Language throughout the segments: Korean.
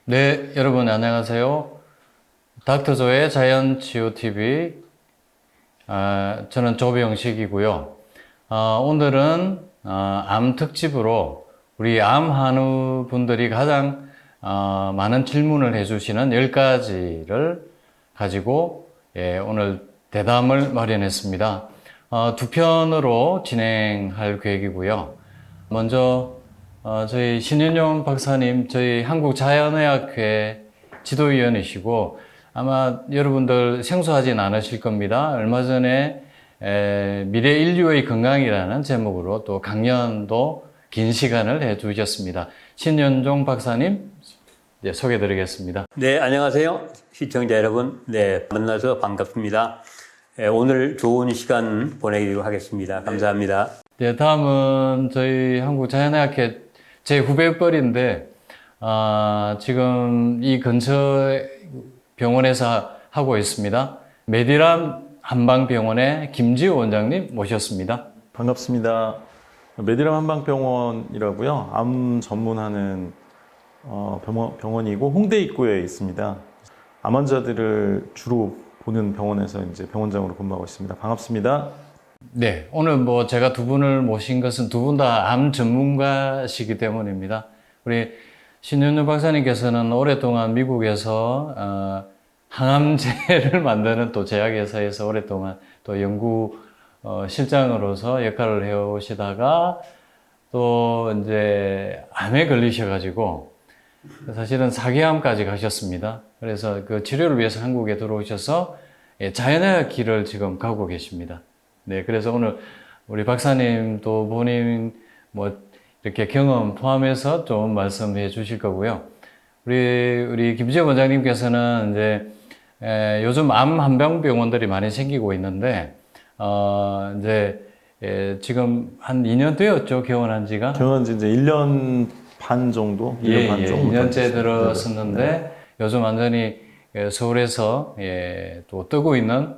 네, 여러분 안녕하세요. 닥터조의 자연치유TV, 저는 조병식이고요. 오늘은 암 특집으로 우리 암 한우 분들이 가장 많은 질문을 해주시는 10가지를 가지고 오늘 대담을 마련했습니다. 두 편으로 진행할 계획이고요. 먼저 저희 신윤용 박사님, 저희 한국자연의학회 지도위원이시고 아마 여러분들 생소하진 않으실 겁니다. 얼마 전에 미래 인류의 건강이라는 제목으로 또 강연도 긴 시간을 해주셨습니다. 신윤종 박사님, 네, 소개드리겠습니다. 네, 안녕하세요. 시청자 여러분. 네, 만나서 반갑습니다. 오늘 좋은 시간 보내기로 하겠습니다. 감사합니다. 네, 다음은 저희 한국자연의학회 제 후배뻘인데, 지금 이 근처 병원에서 하고 있습니다. 메디람 한방병원의 김지호 원장님 모셨습니다. 반갑습니다. 메디람 한방병원이라고요. 암 전문하는 병원이고 홍대 입구에 있습니다. 암 환자들을 주로 보는 병원에서 이제 병원장으로 근무하고 있습니다. 반갑습니다. 네, 오늘 제가 두 분을 모신 것은 두 분 다 암 전문가시기 때문입니다. 우리 신윤주 박사님께서는 오랫동안 미국에서 항암제를 만드는 또 제약회사에서 오랫동안 또 연구 실장으로서 역할을 해오시다가 또 이제 암에 걸리셔가지고 사실은 사기암까지 가셨습니다. 그래서 그 치료를 위해서 한국에 들어오셔서 자연의 길을 지금 가고 계십니다. 네, 그래서 오늘 우리 박사님 또 본인 이렇게 경험 포함해서 좀 말씀해 주실 거고요. 우리 김지호 원장님께서는 이제 요즘 암 한방병원들이 많이 생기고 있는데 지금 한 2년 되었죠, 개원한 지가? 개원한 지 이제 1년 반 정도? 1년 반 정도. 2년째 들었었는데 요즘 완전히 서울에서 또 뜨고 있는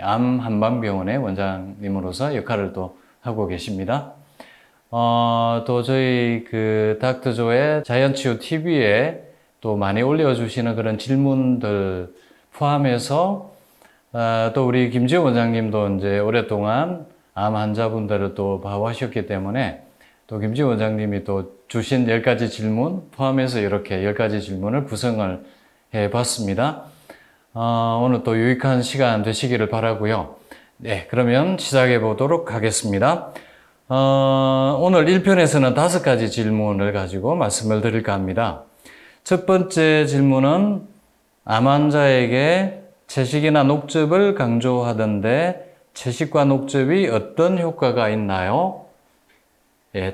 암 한방병원의 원장님으로서 역할을 또 하고 계십니다. 또 저희 그 닥터조의 자연치유 TV에 또 많이 올려주시는 그런 질문들 포함해서 또 우리 김지호 원장님도 이제 오랫동안 암 환자분들을 또 봐오셨기 때문에 또 김지호 원장님이 또 주신 10가지 질문 포함해서 이렇게 10가지 질문을 구성을 해봤습니다. 오늘 또 유익한 시간 되시기를 바라고요. 네, 그러면 시작해 보도록 하겠습니다. 오늘 1편에서는 5가지 질문을 가지고 말씀을 드릴까 합니다. 첫 번째 질문은 암 환자에게 채식이나 녹즙을 강조하던데 채식과 녹즙이 어떤 효과가 있나요?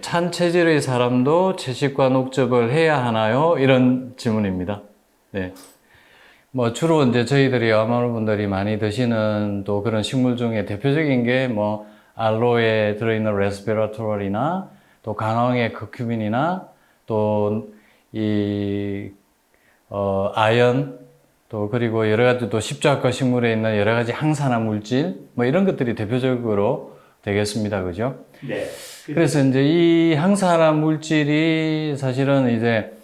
찬 체질의 사람도 채식과 녹즙을 해야 하나요? 이런 질문입니다. 네. 주로 이제 저희들이 암환자분들이 많이 드시는 또 그런 식물 중에 대표적인 게 알로에 들어있는 레스베라트롤이나 또 강황의 커큐민이나 또 아연 또 그리고 여러 가지 또 십자과 식물에 있는 여러 가지 항산화 물질 이런 것들이 대표적으로 되겠습니다. 그죠? 네. 그래서 이제 이 항산화 물질이 사실은 이제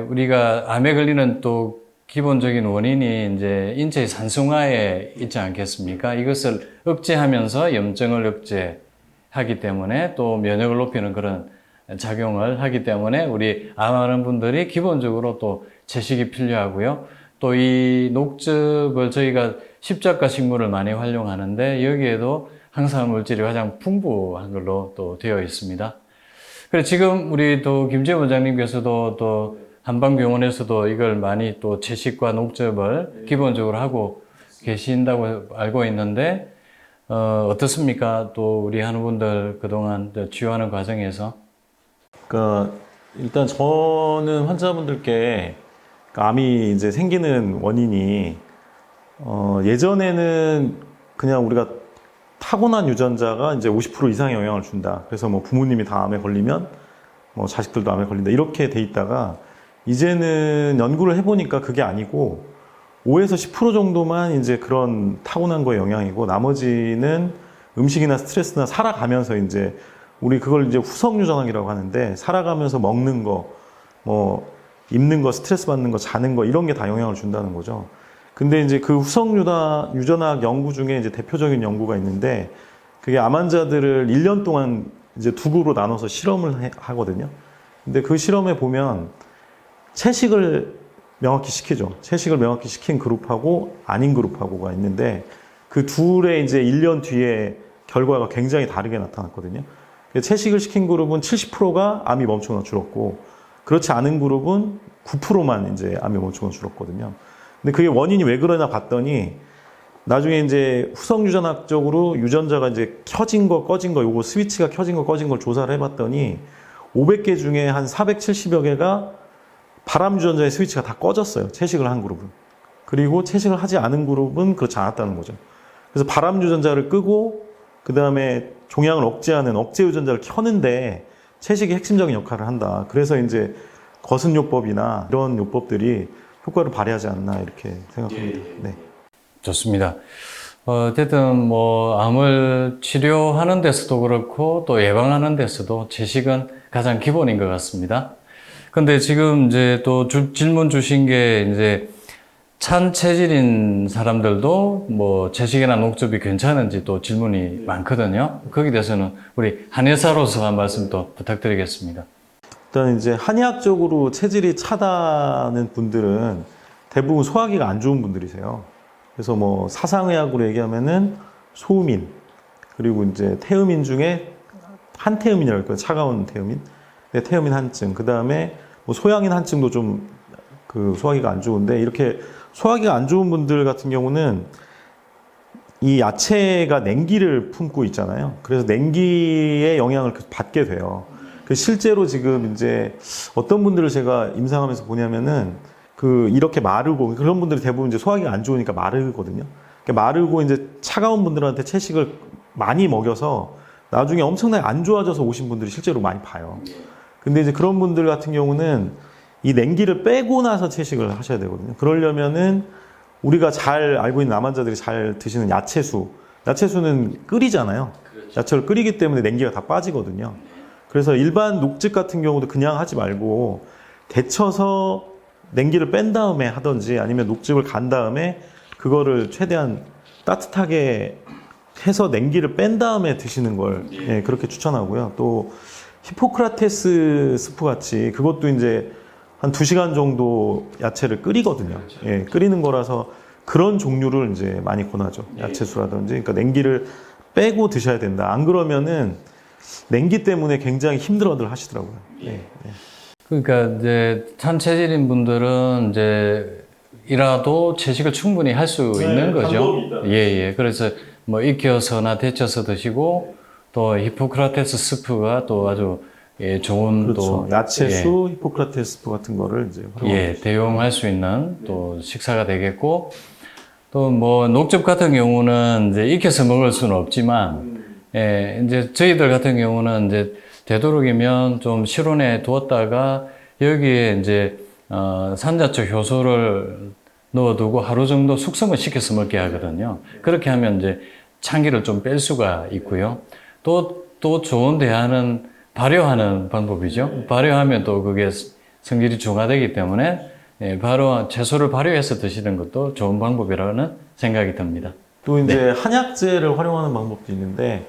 우리가 암에 걸리는 또 기본적인 원인이 이제 인체의 산성화에 있지 않겠습니까? 이것을 억제하면서 염증을 억제하기 때문에 또 면역을 높이는 그런 작용을 하기 때문에 우리 암하는 분들이 기본적으로 또 채식이 필요하고요. 또 이 녹즙을 저희가 십자가 식물을 많이 활용하는데 여기에도 항산화 물질이 가장 풍부한 걸로 또 되어 있습니다. 그래서 지금 우리 또 김재원 원장님께서도 또 한방병원에서도 이걸 많이 또 채식과 녹즙을 기본적으로 하고 계신다고 알고 있는데 어떻습니까? 또 우리 한우분들 그동안 치유하는 과정에서 그러니까 일단 저는 환자분들께 암이 이제 생기는 원인이 예전에는 그냥 우리가 타고난 유전자가 이제 50% 이상의 영향을 준다. 그래서 부모님이 다 암에 걸리면 자식들도 암에 걸린다. 이렇게 돼 있다가 이제는 연구를 해보니까 그게 아니고 5에서 10% 정도만 이제 그런 타고난 거의 영향이고 나머지는 음식이나 스트레스나 살아가면서 이제 우리 그걸 이제 후석 유전학이라고 하는데 살아가면서 먹는 거 입는 거, 스트레스 받는 거, 자는 거 이런 게 다 영향을 준다는 거죠. 근데 이제 그 후성 유전학 연구 중에 이제 대표적인 연구가 있는데 그게 암 환자들을 1년 동안 이제 두 그룹으로 나눠서 실험을 하거든요. 근데 그 실험에 보면 채식을 명확히 시키죠. 채식을 명확히 시킨 그룹하고 아닌 그룹하고가 있는데 그 둘의 이제 1년 뒤에 결과가 굉장히 다르게 나타났거든요. 채식을 시킨 그룹은 70%가 암이 멈추거나 줄었고 그렇지 않은 그룹은 9%만 이제 암이 멈추거나 줄었거든요. 근데 그게 원인이 왜 그러나 봤더니 나중에 이제 후성 유전학적으로 유전자가 이제 켜진 거 꺼진 거 요거 스위치가 켜진 거 꺼진 걸 조사를 해봤더니 500개 중에 한 470여 개가 발암 유전자의 스위치가 다 꺼졌어요. 채식을 한 그룹은. 그리고 채식을 하지 않은 그룹은 그렇지 않았다는 거죠. 그래서 발암 유전자를 끄고 그 다음에 종양을 억제하는 억제 유전자를 켜는데 채식이 핵심적인 역할을 한다. 그래서 이제 거슴요법이나 이런 요법들이 효과를 발휘하지 않나 이렇게 생각합니다. 네. 좋습니다. 어쨌든 뭐 암을 치료하는 데서도 그렇고 또 예방하는 데서도 채식은 가장 기본인 것 같습니다. 근데 지금 이제 또 질문 주신 게 이제 찬 체질인 사람들도 뭐 채식이나 녹즙이 괜찮은지 또 질문이 많거든요. 거기에 대해서는 우리 한의사로서 한 말씀 또 부탁드리겠습니다. 일단 이제 한의학적으로 체질이 차다는 분들은 대부분 소화기가 안 좋은 분들이세요. 그래서 뭐 사상의학으로 얘기하면은 소음인 그리고 이제 태음인 중에 한태음인이라고 할까요? 차가운 태음인, 네, 태음인 한증. 그 다음에 뭐 소양인 한증도 좀 그 소화기가 안 좋은데 이렇게 소화기가 안 좋은 분들 같은 경우는 이 야채가 냉기를 품고 있잖아요. 그래서 냉기의 영향을 받게 돼요. 실제로 지금 이제 어떤 분들을 제가 임상하면서 보냐면은 이렇게 마르고 그런 분들이 대부분 이제 소화기가 안 좋으니까 마르거든요. 그러니까 마르고 이제 차가운 분들한테 채식을 많이 먹여서 나중에 엄청나게 안 좋아져서 오신 분들이 실제로 많이 봐요. 근데 이제 그런 분들 같은 경우는 이 냉기를 빼고 나서 채식을 하셔야 되거든요. 그러려면은 우리가 잘 알고 있는 암 환자들이 잘 드시는 야채수는 끓이잖아요. 야채를 끓이기 때문에 냉기가 다 빠지거든요. 그래서 일반 녹즙 같은 경우도 그냥 하지 말고 데쳐서 냉기를 뺀 다음에 하든지 아니면 녹즙을 간 다음에 그거를 최대한 따뜻하게 해서 냉기를 뺀 다음에 드시는 걸 예, 그렇게 추천하고요. 또 히포크라테스 스프 같이 그것도 이제 한 2시간 정도 야채를 끓이거든요. 예, 끓이는 거라서 그런 종류를 이제 많이 권하죠. 야채수라든지. 그러니까 냉기를 빼고 드셔야 된다. 안 그러면은 냉기 때문에 굉장히 힘들어들 하시더라고요. 예. 그러니까 이제 찬 체질인 분들은 이제 이라도 채식을 충분히 할 수 있는 거죠. 예. 그래서 뭐 익혀서나 데쳐서 드시고 또 히포크라테스 스프가 또 아주 좋은 그렇죠. 또 야채수, 히포크라테스 스프 같은 거를 이제 대용할 수 있는 또 식사가 되겠고 또 뭐 녹즙 같은 경우는 이제 익혀서 먹을 수는 없지만 이제 저희들 같은 경우는 이제 되도록이면 좀 실온에 두었다가 여기에 이제 산자초 효소를 넣어두고 하루 정도 숙성을 시켜서 먹게 하거든요. 그렇게 하면 이제 찬기를 좀 뺄 수가 있고요. 또 좋은 대안은 발효하는 방법이죠. 발효하면 또 그게 성질이 중화되기 때문에 바로 채소를 발효해서 드시는 것도 좋은 방법이라는 생각이 듭니다. 또 이제 한약재를 활용하는 방법도 있는데,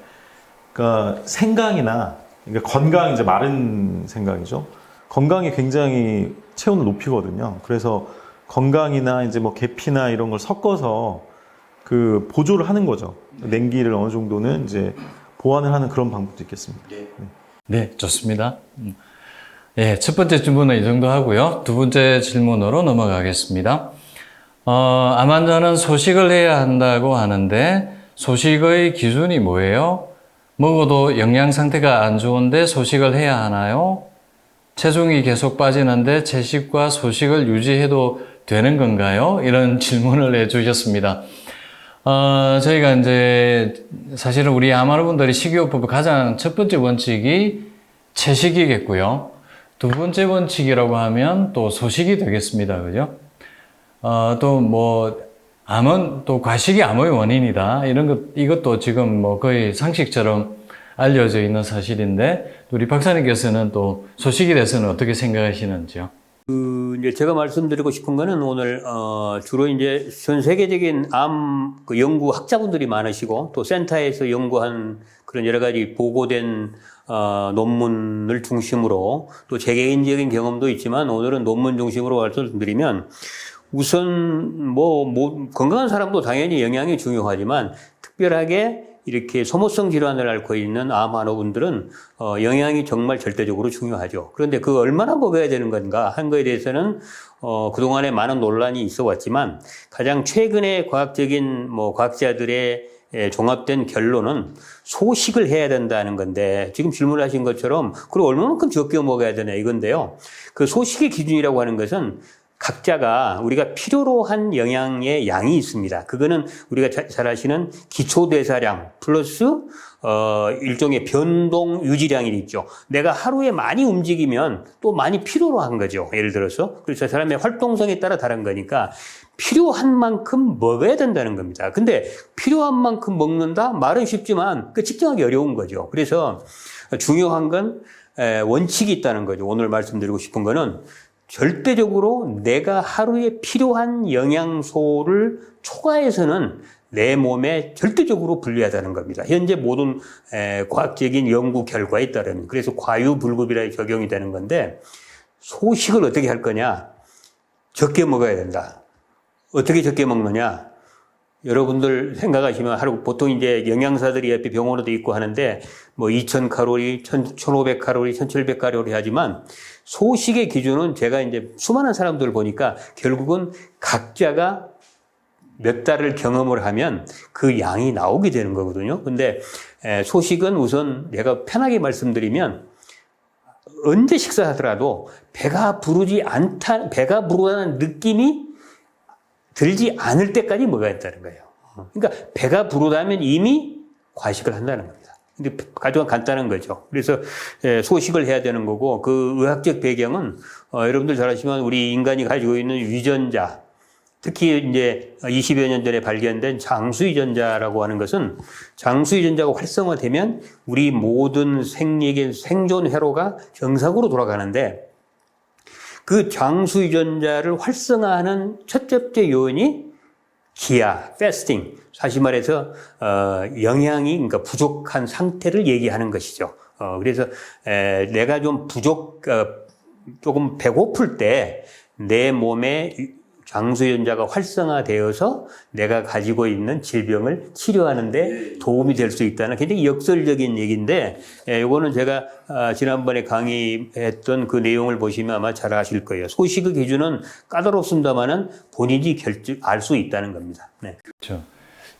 그러니까 생강이나 그러니까 건강 이제 마른 생강이죠. 건강이 굉장히 체온을 높이거든요. 그래서 건강이나 이제 뭐 계피나 이런 걸 섞어서 그 보조를 하는 거죠. 냉기를 어느 정도는 이제 보완을 하는 그런 방법도 있겠습니다. 네, 좋습니다. 예, 첫 번째 질문은 이 정도 하고요. 두 번째 질문으로 넘어가겠습니다. 암 환자는 소식을 해야 한다고 하는데 소식의 기준이 뭐예요? 먹어도 영양 상태가 안 좋은데 소식을 해야 하나요? 체중이 계속 빠지는데 채식과 소식을 유지해도 되는 건가요? 이런 질문을 해주셨습니다. 저희가 이제 사실은 우리 암환자분들이 식이요법의 가장 첫 번째 원칙이 채식이겠고요. 두 번째 원칙이라고 하면 또 소식이 되겠습니다. 그죠? 또 뭐, 암은 또 과식이 암의 원인이다. 이것도 지금 뭐 거의 상식처럼 알려져 있는 사실인데, 우리 박사님께서는 또 소식에 대해서는 어떻게 생각하시는지요? 이제 제가 말씀드리고 싶은 거는 오늘 주로 이제 전 세계적인 암 연구 학자분들이 많으시고 또 센터에서 연구한 그런 여러 가지 보고된 논문을 중심으로 또 제 개인적인 경험도 있지만 오늘은 논문 중심으로 말씀드리면 우선 건강한 사람도 당연히 영양이 중요하지만 특별하게 이렇게 소모성 질환을 앓고 있는 암 환우분들은 영양이 정말 절대적으로 중요하죠. 그런데 그 얼마나 먹어야 되는 건가 한 거에 대해서는 그동안에 많은 논란이 있어 왔지만 가장 최근에 과학적인 과학자들의 종합된 결론은 소식을 해야 된다는 건데 지금 질문하신 것처럼 그럼 얼마만큼 적게 먹어야 되냐 이건데요. 그 소식의 기준이라고 하는 것은 각자가 우리가 필요로 한 영양의 양이 있습니다. 그거는 우리가 잘 아시는 기초대사량 플러스 일종의 변동 유지량이 있죠. 내가 하루에 많이 움직이면 또 많이 필요로 한 거죠. 예를 들어서. 그래서 사람의 활동성에 따라 다른 거니까 필요한 만큼 먹어야 된다는 겁니다. 근데 필요한 만큼 먹는다? 말은 쉽지만 그 측정하기 어려운 거죠. 그래서 중요한 건 원칙이 있다는 거죠. 오늘 말씀드리고 싶은 거는 절대적으로 내가 하루에 필요한 영양소를 초과해서는 내 몸에 절대적으로 불리하다는 겁니다. 현재 모든 과학적인 연구 결과에 따르면. 그래서 과유불급이라 적용이 되는 건데 소식을 어떻게 할 거냐? 적게 먹어야 된다. 어떻게 적게 먹느냐? 여러분들 생각하시면 하루 보통 이제 영양사들이 옆에 병원에도 있고 하는데 2000칼로리, 1500칼로리, 1700칼로리 하지만 소식의 기준은 제가 이제 수많은 사람들을 보니까 결국은 각자가 몇 달을 경험을 하면 그 양이 나오게 되는 거거든요. 근데 소식은 우선 내가 편하게 말씀드리면 언제 식사하더라도 배가 부르다는 느낌이 들지 않을 때까지 먹어야 한다는 거예요. 그러니까 배가 부르다면 이미 과식을 한다는 겁니다. 근데 아주 간단한 거죠. 그래서 소식을 해야 되는 거고 그 의학적 배경은 여러분들 잘 아시면 우리 인간이 가지고 있는 유전자, 특히 이제 20여 년 전에 발견된 장수 유전자라고 하는 것은 장수 유전자가 활성화되면 우리 모든 생리의 생존 회로가 정상으로 돌아가는데 그 장수 유전자를 활성화하는 첫 번째 요인이 기아, 패스팅, 사실 말해서 영양이 그러니까 부족한 상태를 얘기하는 것이죠. 그래서 내가 좀 조금 배고플 때 내 몸에 장수 유전자가 활성화되어서 내가 가지고 있는 질병을 치료하는데 도움이 될 수 있다는 굉장히 역설적인 얘기인데 이거는 제가 지난번에 강의했던 그 내용을 보시면 아마 잘 아실 거예요. 소식의 기준은 까다롭습니다만은 본인이 알 수 있다는 겁니다. 네. 그렇죠.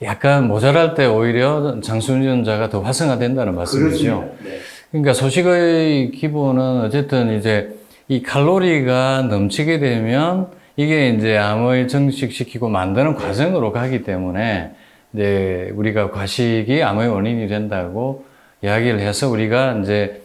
약간 모자랄 때 오히려 장수 유전자가 더 활성화된다는 말씀이죠. 네. 그러니까 소식의 기본은 어쨌든 이제 이 칼로리가 넘치게 되면 이게 이제 암을 증식시키고 만드는 과정으로 가기 때문에 이제 우리가 과식이 암의 원인이 된다고 이야기를 해서 우리가 이제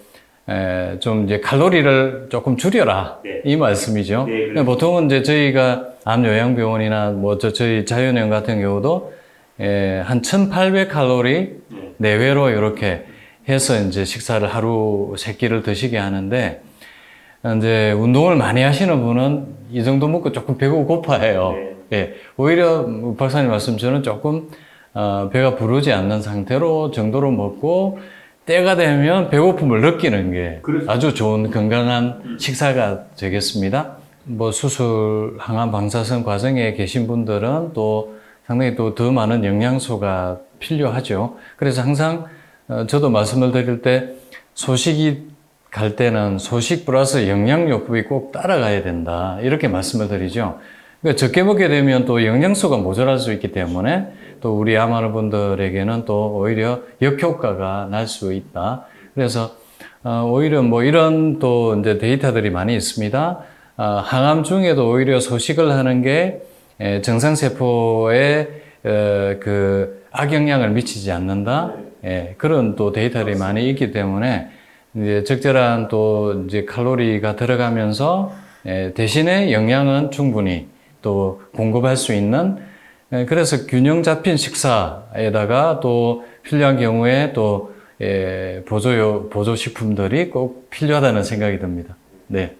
좀 이제 칼로리를 조금 줄여라. 네. 이 말씀이죠. 네, 보통은 이제 저희가 암요양병원이나 저희 자연형 같은 경우도 한 1800칼로리 내외로 이렇게 해서 이제 식사를 하루 3끼를 드시게 하는데 이제 운동을 많이 하시는 분은 이 정도 먹고 조금 배가 고파해요. 네. 예. 오히려 박사님 말씀처럼 조금 배가 부르지 않는 상태로 정도로 먹고 때가 되면 배고픔을 느끼는 게 그렇죠. 아주 좋은 건강한 식사가 되겠습니다. 수술 항암 방사선 과정에 계신 분들은 또 상당히 또 더 많은 영양소가 필요하죠. 그래서 항상 저도 말씀을 드릴 때 소식이 갈 때는 소식 플러스 영양요법이 꼭 따라가야 된다. 이렇게 말씀을 드리죠. 그러니까 적게 먹게 되면 또 영양소가 모자랄 수 있기 때문에 또 우리 암 환우 분들에게는 또 오히려 역효과가 날 수 있다. 그래서 오히려 이런 또 이제 데이터들이 많이 있습니다. 항암 중에도 오히려 소식을 하는 게 정상세포에 그 악영향을 미치지 않는다. 그런 또 데이터들이 많이 있기 때문에 이제 적절한 또 이제 칼로리가 들어가면서 대신에 영양은 충분히 또 공급할 수 있는 그래서 균형 잡힌 식사에다가 또 필요한 경우에 또 보조식품들이 꼭 필요하다는 생각이 듭니다. 네.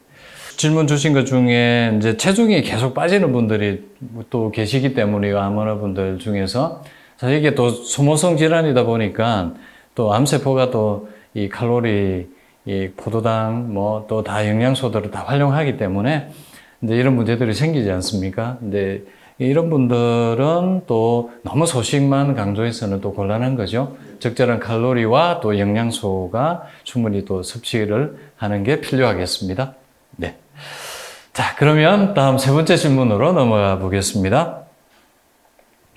질문 주신 것 중에 이제 체중이 계속 빠지는 분들이 또 계시기 때문에 암원어분들 중에서 사실 이게 또 소모성 질환이다 보니까 또 암세포가 또 이 칼로리, 이 포도당, 뭐 또 다 영양소들을 다 활용하기 때문에 이제 이런 문제들이 생기지 않습니까? 근데 이런 분들은 또 너무 소식만 강조해서는 또 곤란한 거죠. 적절한 칼로리와 또 영양소가 충분히 또 섭취를 하는 게 필요하겠습니다. 네. 자, 그러면 다음 세 번째 질문으로 넘어가 보겠습니다.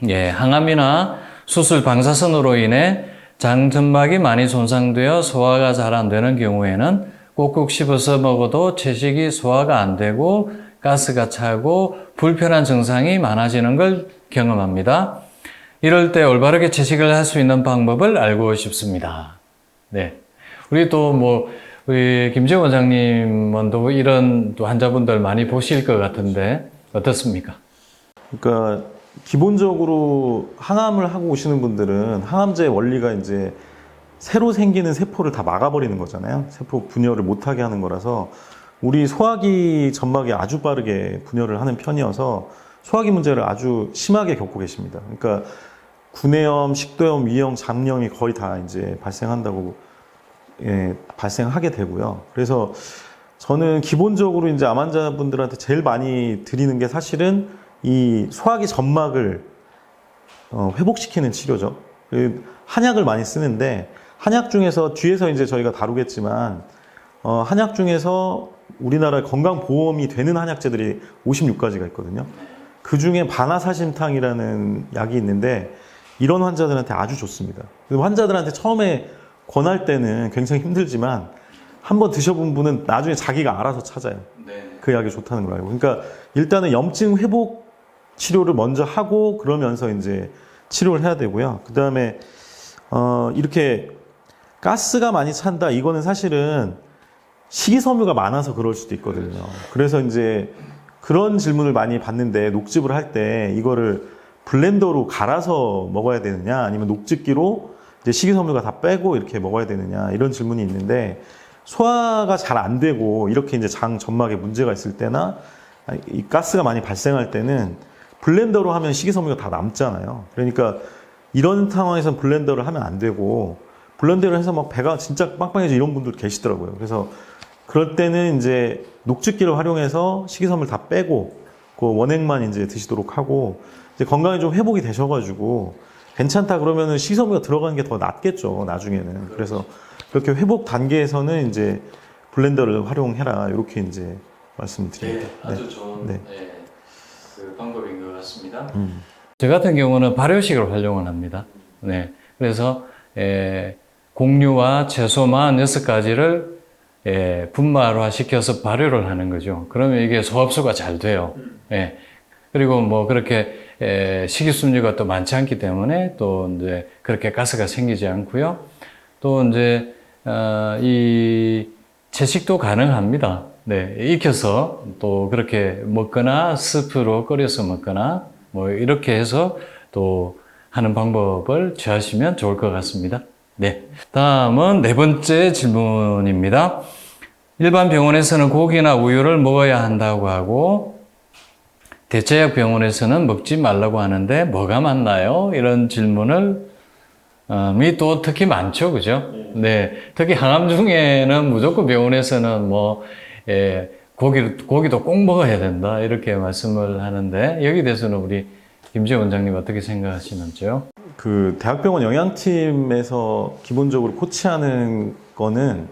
예, 항암이나 수술 방사선으로 인해 장점막이 많이 손상되어 소화가 잘 안 되는 경우에는 꼭꼭 씹어서 먹어도 채식이 소화가 안 되고 가스가 차고 불편한 증상이 많아지는 걸 경험합니다. 이럴 때 올바르게 채식을 할 수 있는 방법을 알고 싶습니다. 네. 우리 또 우리 김재원 원장님은 또 이런 또 환자분들 많이 보실 것 같은데 어떻습니까? 그러니까 기본적으로 항암을 하고 오시는 분들은 항암제의 원리가 이제 새로 생기는 세포를 다 막아버리는 거잖아요. 세포 분열을 못하게 하는 거라서 우리 소화기 점막이 아주 빠르게 분열을 하는 편이어서 소화기 문제를 아주 심하게 겪고 계십니다. 그러니까 구내염, 식도염, 위염, 장염이 거의 다 이제 발생한다고 발생하게 되고요. 그래서 저는 기본적으로 이제 암 환자분들한테 제일 많이 드리는 게 사실은 이 소화기 점막을 회복시키는 치료죠. 한약을 많이 쓰는데 한약 중에서 뒤에서 이제 저희가 다루겠지만 한약 중에서 우리나라 건강보험이 되는 한약재들이 56가지가 있거든요. 그 중에 바나사심탕이라는 약이 있는데 이런 환자들한테 아주 좋습니다. 환자들한테 처음에 권할 때는 굉장히 힘들지만 한번 드셔본 분은 나중에 자기가 알아서 찾아요. 그 약이 좋다는 걸 알고. 그러니까 일단은 염증 회복 치료를 먼저 하고 그러면서 이제 치료를 해야 되고요. 그 다음에 이렇게 가스가 많이 찬다. 이거는 사실은 식이섬유가 많아서 그럴 수도 있거든요. 그래서 이제 그런 질문을 많이 받는데 녹즙을 할 때 이거를 블렌더로 갈아서 먹어야 되느냐 아니면 녹즙기로 이제 식이섬유가 다 빼고 이렇게 먹어야 되느냐 이런 질문이 있는데 소화가 잘 안 되고 이렇게 이제 장 점막에 문제가 있을 때나 이 가스가 많이 발생할 때는 블렌더로 하면 식이섬유가 다 남잖아요. 그러니까 이런 상황에서는 블렌더를 하면 안 되고 블렌더를 해서 막 배가 진짜 빵빵해져 이런 분들 계시더라고요. 그래서 그럴 때는 이제 녹즙기를 활용해서 식이섬유를 다 빼고 그 원액만 이제 드시도록 하고 이제 건강이 좀 회복이 되셔가지고 괜찮다 그러면은 식이섬유가 들어가는 게 더 낫겠죠 나중에는. 그래서 그렇게 회복 단계에서는 이제 블렌더를 활용해라 이렇게 이제 말씀드립니다. 네, 아주 좋은 네. 그 방법인 것 같습니다. 저 같은 경우는 발효식을 활용을 합니다. 네, 그래서 곡류와 채소만 6가지를 분말화 시켜서 발효를 하는 거죠. 그러면 이게 소흡수가 잘 돼요. 예. 그리고 뭐 그렇게 식이섬유가 또 많지 않기 때문에 또 이제 그렇게 가스가 생기지 않고요. 또 이제 이 채식도 가능합니다. 네, 익혀서 또 그렇게 먹거나 스프로 끓여서 먹거나 뭐 이렇게 해서 또 하는 방법을 취하시면 좋을 것 같습니다. 네, 다음은 네 번째 질문입니다. 일반 병원에서는 고기나 우유를 먹어야 한다고 하고 대체약 병원에서는 먹지 말라고 하는데 뭐가 맞나요? 이런 질문을 또 특히 많죠, 그죠? 네, 특히 항암 중에는 무조건 병원에서는 고기도 꼭 먹어야 된다 이렇게 말씀을 하는데 여기 대해서는 우리 김재 원장님 어떻게 생각하시는지요? 그 대학병원 영양팀에서 기본적으로 코치하는 거는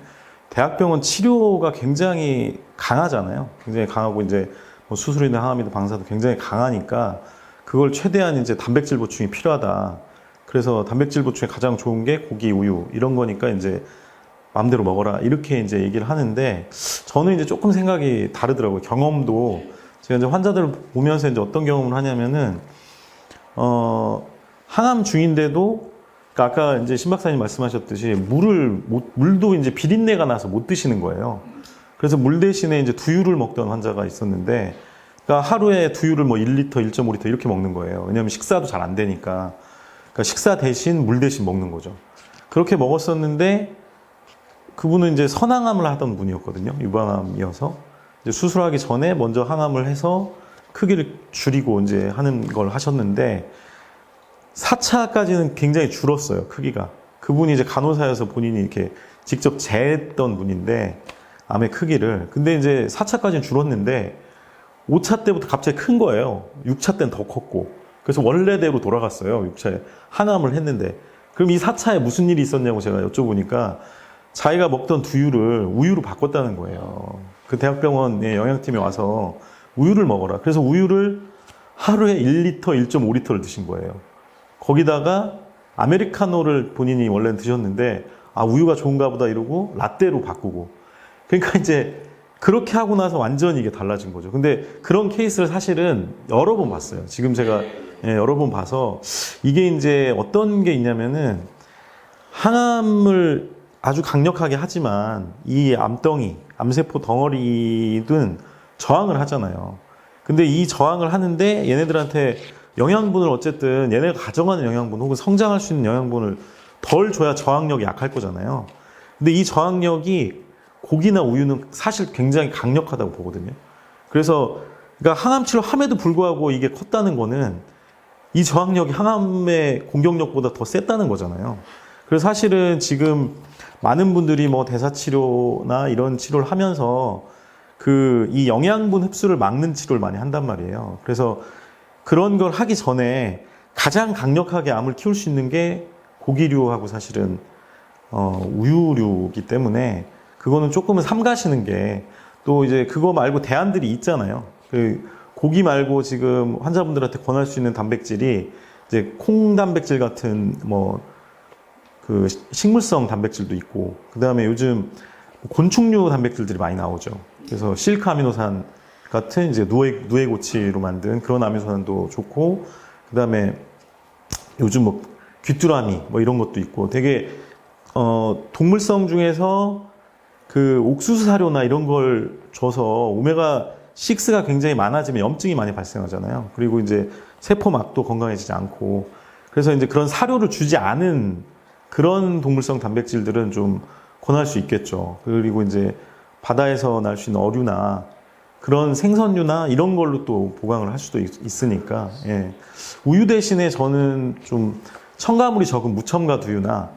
대학병원 치료가 굉장히 강하잖아요. 굉장히 강하고 이제 뭐 수술이나 항암이나 방사도 굉장히 강하니까 그걸 최대한 이제 단백질 보충이 필요하다. 그래서 단백질 보충에 가장 좋은 게 고기, 우유 이런 거니까 이제 마음대로 먹어라 이렇게 이제 얘기를 하는데 저는 이제 조금 생각이 다르더라고요. 경험도 제가 이제 환자들을 보면서 이제 어떤 경험을 하냐면은 항암 중인데도 그러니까 아까 이제 신 박사님 말씀하셨듯이 물도 이제 비린내가 나서 못 드시는 거예요. 그래서 물 대신에 이제 두유를 먹던 환자가 있었는데, 그러니까 하루에 두유를 뭐 1리터, 1.5리터 이렇게 먹는 거예요. 왜냐하면 식사도 잘 안 되니까. 그러니까 식사 대신 물 대신 먹는 거죠. 그렇게 먹었었는데, 그분은 이제 선항암을 하던 분이었거든요. 유방암이어서. 이제 수술하기 전에 먼저 항암을 해서 크기를 줄이고 이제 하는 걸 하셨는데 4차까지는 굉장히 줄었어요, 크기가. 그분이 이제 간호사여서 본인이 이렇게 직접 재했던 분인데 암의 크기를. 근데 이제 4차까지는 줄었는데 5차 때부터 갑자기 큰 거예요. 6차 때는 더 컸고. 그래서 원래대로 돌아갔어요. 6차에 항암을 했는데. 그럼 이 4차에 무슨 일이 있었냐고 제가 여쭤보니까 자기가 먹던 두유를 우유로 바꿨다는 거예요. 그 대학병원의 영양팀이 와서 우유를 먹어라. 그래서 우유를 하루에 1리터, 1.5리터를 드신 거예요. 거기다가 아메리카노를 본인이 원래는 드셨는데 아, 우유가 좋은가 보다 이러고 라떼로 바꾸고. 그러니까 이제 그렇게 하고 나서 완전히 이게 달라진 거죠. 근데 그런 케이스를 사실은 여러 번 봤어요. 지금 제가 여러 번 봐서 이게 이제 어떤 게 있냐면은 항암을 아주 강력하게 하지만 이 암덩이, 암세포 덩어리든 저항을 하잖아요. 근데 이 저항을 하는데 얘네들한테 영양분을 어쨌든 얘네가 가져가는 영양분 혹은 성장할 수 있는 영양분을 덜 줘야 저항력이 약할 거잖아요. 근데 이 저항력이 고기나 우유는 사실 굉장히 강력하다고 보거든요. 그래서 그러니까 항암 치료함에도 불구하고 이게 컸다는 거는 이 저항력이 항암의 공격력보다 더 셌다는 거잖아요. 그래서 사실은 지금 많은 분들이 뭐 대사치료나 이런 치료를 하면서 이 영양분 흡수를 막는 치료를 많이 한단 말이에요. 그래서 그런 걸 하기 전에 가장 강력하게 암을 키울 수 있는 게 고기류하고 사실은 우유류이기 때문에 그거는 조금은 삼가시는 게 또 이제 그거 말고 대안들이 있잖아요. 고기 말고 지금 환자분들한테 권할 수 있는 단백질이 이제 콩 단백질 같은 그 식물성 단백질도 있고, 그 다음에 요즘 곤충류 단백질들이 많이 나오죠. 그래서 실크 아미노산 같은 이제 누에고치로 만든 그런 아미노산도 좋고, 그 다음에 요즘 귀뚜라미 이런 것도 있고, 되게 동물성 중에서 그 옥수수 사료나 이런 걸 줘서 오메가 6가 굉장히 많아지면 염증이 많이 발생하잖아요. 그리고 이제 세포막도 건강해지지 않고, 그래서 이제 그런 사료를 주지 않은 그런 동물성 단백질들은 좀 권할 수 있겠죠. 그리고 이제 바다에서 날 수 있는 어류나 그런 생선류나 이런 걸로 또 보강을 할 수도 있으니까, 예. 우유 대신에 저는 좀 첨가물이 적은 무첨가 두유나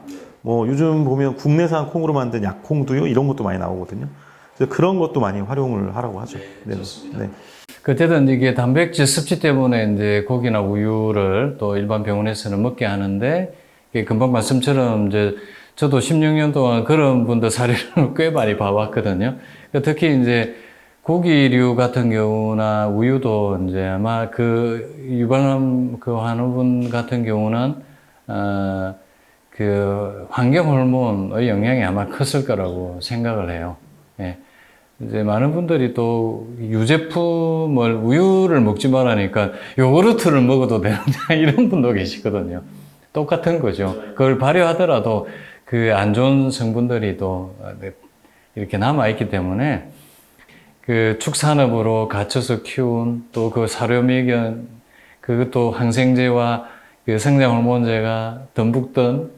요즘 보면 국내산 콩으로 만든 약콩 두유 이런 것도 많이 나오거든요. 그래서 그런 것도 많이 활용을 하라고 하죠. 네, 좋습니다. 네. 어쨌든 이게 단백질 섭취 때문에 이제 고기나 우유를 또 일반 병원에서는 먹게 하는데, 이게 금방 말씀처럼 이제 저도 16년 동안 그런 분들 사례를 꽤 많이 봐왔거든요. 특히 이제 고기류 같은 경우나 우유도 이제 아마 그 유방암 그 환우분 같은 경우는 그 환경 호르몬의 영향이 아마 컸을 거라고 생각을 해요. 예. 이제 많은 분들이 또 유제품을 우유를 먹지 말라니까 요구르트를 먹어도 되느냐 이런 분도 계시거든요. 똑같은 거죠. 그걸 발효하더라도 그 안 좋은 성분들이 또 이렇게 남아있기 때문에 그 축산업으로 갇혀서 키운 또 그 사료미견 그것도 항생제와 그 성장호르몬제가 듬뿍 든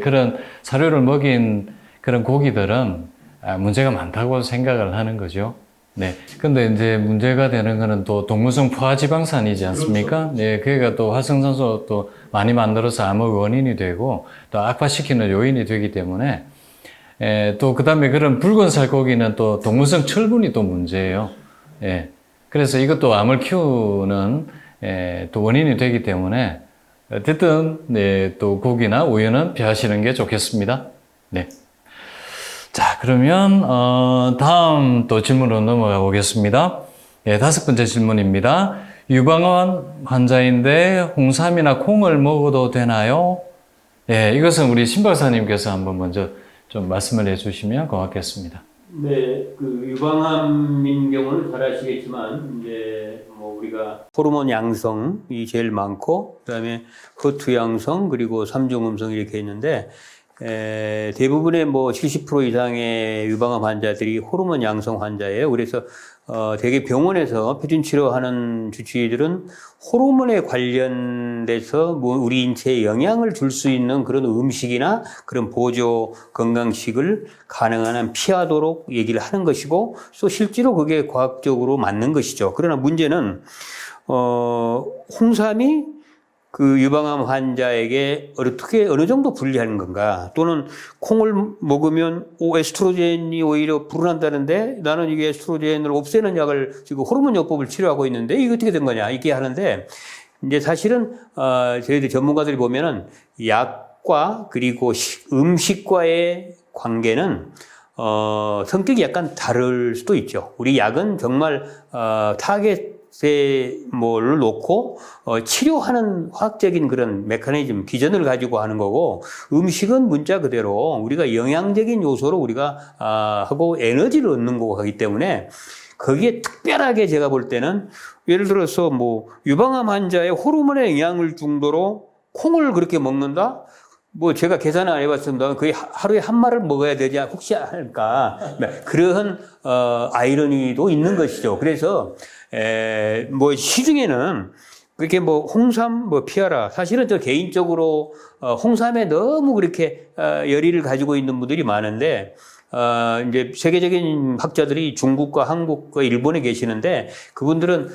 그런 사료를 먹인 그런 고기들은 문제가 많다고 생각을 하는 거죠. 네. 근데 이제 문제가 되는 거는 또 동물성 포화지방산이지 않습니까? 그렇죠. 네. 그게 또 활성산소 또 많이 만들어서 암의 원인이 되고 또 악화시키는 요인이 되기 때문에 또 그 다음에 그런 붉은 살코기는 또 동물성 철분이 또 문제예요. 예. 그래서 이것도 암을 키우는 또 원인이 되기 때문에 어쨌든 네, 또 고기나 우유는 피하시는 게 좋겠습니다. 네. 자, 그러면 다음 또 질문으로 넘어가 보겠습니다. 예, 5번째 질문입니다. 유방암 환자인데 홍삼이나 콩을 먹어도 되나요? 예, 이것은 우리 신 박사님께서 한번 먼저 좀 말씀을 해주시면 고맙겠습니다. 네, 그 유방암인 경우는 잘 아시겠지만 이제 우리가 호르몬 양성이 제일 많고 그다음에 허투 양성 그리고 3중 음성 이렇게 있는데 대부분의 70% 이상의 유방암 환자들이 호르몬 양성 환자예요. 그래서 되게 병원에서 표준 치료하는 주치의들은 호르몬에 관련돼서 뭐 우리 인체에 영향을 줄 수 있는 그런 음식이나 그런 보조 건강식을 가능한 한 피하도록 얘기를 하는 것이고, 또 실제로 그게 과학적으로 맞는 것이죠. 그러나 문제는 홍삼이 그 유방암 환자에게 어떻게 어느 정도 불리한 건가, 또는 콩을 먹으면 에스트로겐이 오히려 불어난다는데 나는 이게 에스트로겐을 없애는 약을 지금 호르몬요법을 치료하고 있는데 이게 어떻게 된 거냐 이렇게 하는데, 이제 사실은 저희들 전문가들이 보면은 약과 그리고 음식과의 관계는 성격이 약간 다를 수도 있죠. 우리 약은 정말 타겟에 뭐를 놓고 치료하는 화학적인 그런 메커니즘, 기전을 가지고 하는 거고, 음식은 문자 그대로 우리가 영양적인 요소로 우리가 하고 에너지를 얻는 거고 하기 때문에, 거기에 특별하게 제가 볼 때는 예를 들어서 뭐 유방암 환자의 호르몬에 영향을 정도로 콩을 그렇게 먹는다? 뭐 제가 계산을 안 해봤습니다. 거의 하루에 한 마를 먹어야 되지 혹시 할까? 그런 아이러니도 있는 것이죠. 그래서 뭐 시중에는 그렇게 뭐 홍삼 뭐 피하라. 사실은 저 개인적으로 홍삼에 너무 그렇게 열의를 가지고 있는 분들이 많은데, 이제 세계적인 학자들이 중국과 한국과 일본에 계시는데, 그분들은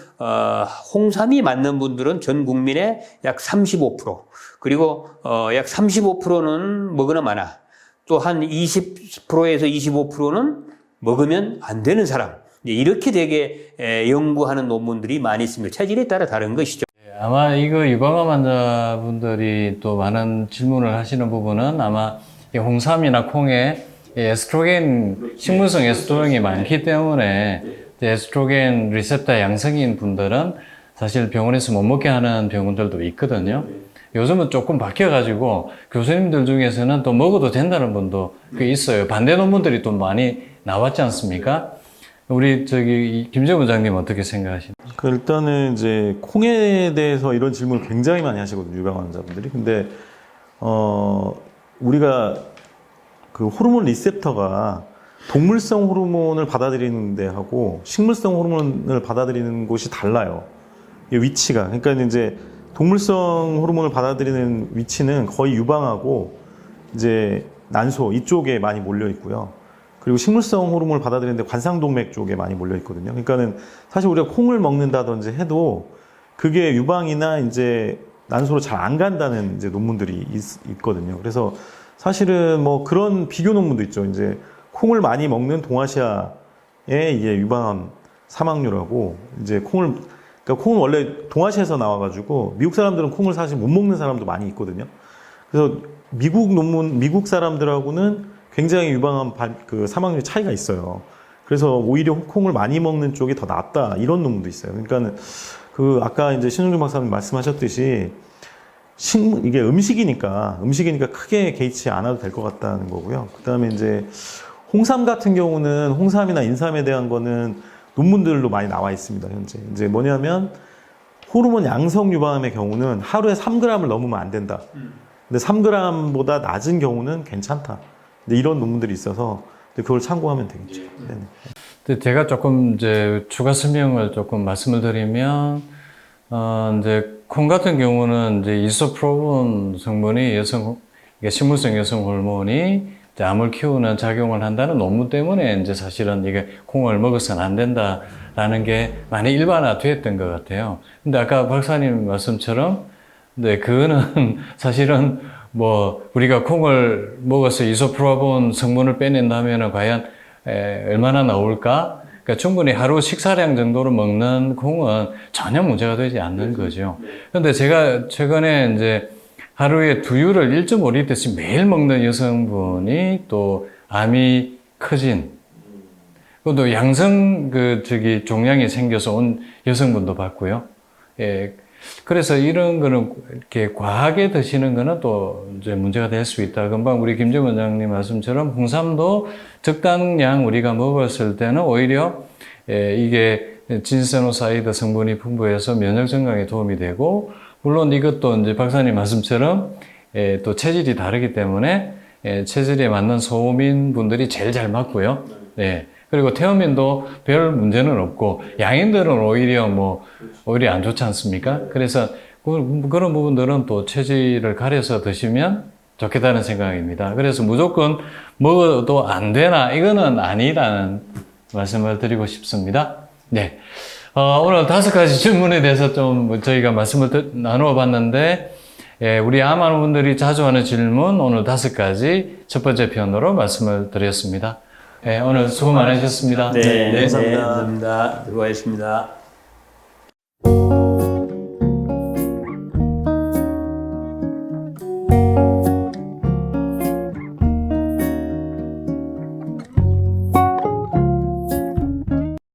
홍삼이 맞는 분들은 전 국민의 약 35%, 그리고 약 35%는 먹으나 마나, 또 한 20%에서 25%는 먹으면 안 되는 사람, 이렇게 되게 연구하는 논문들이 많이 있습니다. 체질에 따라 다른 것이죠. 아마 이거 유방암 환자분들이 또 많은 질문을 하시는 부분은, 아마 이 홍삼이나 콩에 에스트로겐, 식물성 에스트로겐이 많기 때문에 에스트로겐 리셉터 양성인 분들은 사실 병원에서 못 먹게 하는 병원들도 있거든요. 요즘은 조금 바뀌어가지고 교수님들 중에서는 또 먹어도 된다는 분도 꽤 있어요. 반대 논문들이 또 많이 나왔지 않습니까? 우리 김재원 원장님 어떻게 생각하십니까? 일단은 이제 콩에 대해서 이런 질문을 굉장히 많이 하시거든요, 유방 환자분들이. 근데 우리가 그 호르몬 리셉터가 동물성 호르몬을 받아들이는 데하고 식물성 호르몬을 받아들이는 곳이 달라요. 이 위치가. 그러니까 이제 동물성 호르몬을 받아들이는 위치는 거의 유방하고 이제 난소 이쪽에 많이 몰려 있고요. 그리고 식물성 호르몬을 받아들이는데 관상동맥 쪽에 많이 몰려 있거든요. 그러니까는 사실 우리가 콩을 먹는다든지 해도 그게 유방이나 이제 난소로 잘 안 간다는 이제 논문들이 있거든요. 그래서 사실은 뭐 그런 비교 논문도 있죠. 이제 콩을 많이 먹는 동아시아의 이제 유방암 사망률하고 이제 그러니까 콩은 원래 동아시아에서 나와가지고 미국 사람들은 콩을 사실 못 먹는 사람도 많이 있거든요. 그래서 미국 사람들하고는 굉장히 유방암 그 사망률 차이가 있어요. 그래서 오히려 콩을 많이 먹는 쪽이 더 낫다 이런 논문도 있어요. 그러니까 그 아까 이제 신흥준 박사님 말씀하셨듯이 이게 음식이니까 크게 개의치 않아도 될 것 같다는 거고요. 그 다음에 이제 홍삼 같은 경우는 홍삼이나 인삼에 대한 거는 논문들로 많이 나와 있습니다, 현재. 이제 뭐냐면 호르몬 양성 유방암의 경우는 하루에 3g을 넘으면 안 된다. 근데 3g보다 낮은 경우는 괜찮다. 근데 이런 논문들이 있어서 그걸 참고하면 되겠죠. 네네. 근데 제가 조금 이제 추가 설명을 조금 말씀을 드리면, 이제 콩 같은 경우는 이제 이소프로본 성분이 식물성 여성 호르몬이 이제 암을 키우는 작용을 한다는 논문 때문에 이제 사실은 이게 콩을 먹어서는 안 된다라는 게 많이 일반화됐던 것 같아요. 근데 아까 박사님 말씀처럼, 네, 그거는 사실은 뭐 우리가 콩을 먹어서 이소프로본 성분을 빼낸다면은 과연 얼마나 나올까? 그러니까 충분히 하루 식사량 정도로 먹는 콩은 전혀 문제가 되지 않는 거죠. 그런데 제가 최근에 이제 하루에 두유를 1.5리터씩 매일 먹는 여성분이 또 암이 커진, 그것도 양성 종양이 생겨서 온 여성분도 봤고요. 예. 그래서 이런 거는 이렇게 과하게 드시는 거는 또 이제 문제가 될 수 있다. 금방 우리 김재 원장님 말씀처럼 홍삼도 적당량 우리가 먹었을 때는 오히려 이게 진세노사이드 성분이 풍부해서 면역 증강에 도움이 되고, 물론 이것도 이제 박사님 말씀처럼 또 체질이 다르기 때문에 체질에 맞는 소민 분들이 제일 잘 맞고요. 네. 그리고 태음인도 별 문제는 없고 양인들은 오히려 안 좋지 않습니까? 그래서 그런 부분들은 또 체질을 가려서 드시면 좋겠다는 생각입니다. 그래서 무조건 먹어도 안 되나 이거는 아니라는 말씀을 드리고 싶습니다. 네. 오늘 5가지 질문에 대해서 좀 저희가 말씀을 나누어 봤는데, 예, 우리 암하는 분들이 자주 하는 질문 오늘 5가지 첫 번째 편으로 말씀을 드렸습니다. 예, 오늘 수고 많으셨습니다. 네, 감사합니다. 감사합니다. 수고하셨습니다.